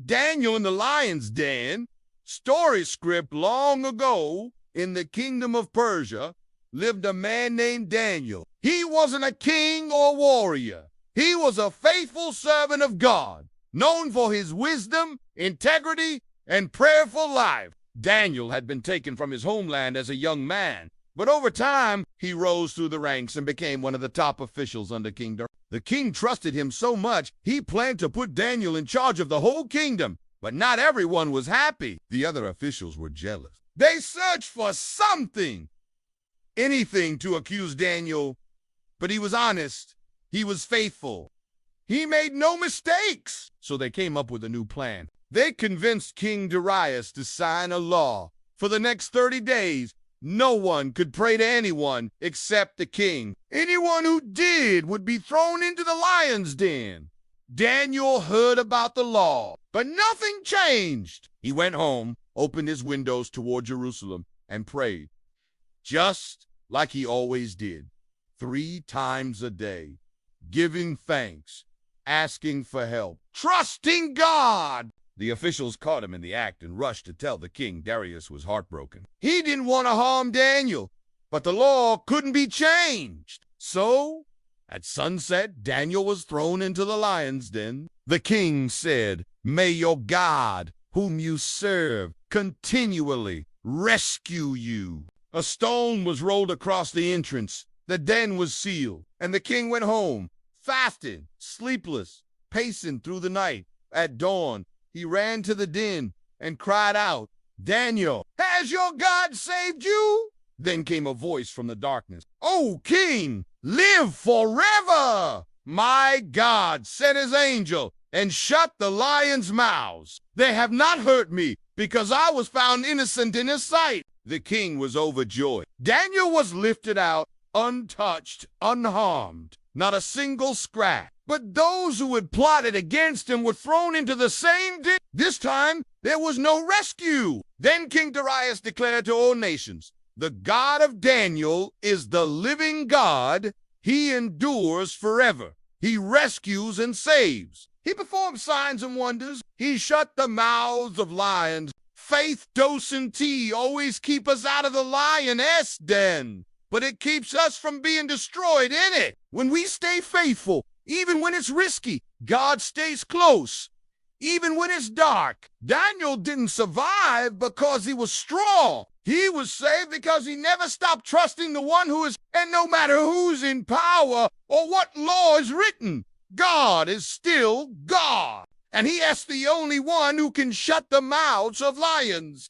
Daniel in the lion's den, story script long ago in the kingdom of Persia, lived a man named Daniel. He wasn't a king or warrior. He was a faithful servant of God, known for his wisdom, integrity, and prayerful life. Daniel had been taken from his homeland as a young man, but over time, he rose through the ranks and became one of the top officials under King Darius. The king trusted him so much, he planned to put Daniel in charge of the whole kingdom, but not everyone was happy. The other officials were jealous. They searched for something, anything to accuse Daniel, but he was honest. He was faithful. He made no mistakes. So they came up with a new plan. They convinced King Darius to sign a law. For the next 30 days, no one could pray to anyone except the king. Anyone who did would be thrown into the lion's den. Daniel heard about the law, but nothing changed. He went home, opened his windows toward Jerusalem, and prayed, just like he always did, 3 times a day, giving thanks, asking for help, trusting God. The officials caught him in the act and rushed to tell the king. Darius was heartbroken. He didn't want to harm Daniel, but the law couldn't be changed. So, at sunset, Daniel was thrown into the lion's den. The king said, "May your God, whom you serve, continually rescue you." A stone was rolled across the entrance. The den was sealed, and the king went home, fasting, sleepless, pacing through the night. At dawn, he ran to the den and cried out, "Daniel, has your God saved you?" Then came a voice from the darkness. "O king, live forever! My God sent his angel and shut the lions' mouths. They have not hurt me because I was found innocent in his sight." The king was overjoyed. Daniel was lifted out, untouched, unharmed, not a single scratch. But those who had plotted against him were thrown into the same den. This time, there was no rescue. Then King Darius declared to all nations, "The God of Daniel is the living God. He endures forever. He rescues and saves. He performs signs and wonders. He shut the mouths of lions. Faith, dose, and tea always keep us out of the lioness den, but it keeps us from being destroyed in it. When we stay faithful, even when it's risky, God stays close, even when it's dark." Daniel didn't survive because he was strong. He was saved because he never stopped trusting the one who is, and no matter who's in power or what law is written, God is still God. And he is the only one who can shut the mouths of lions.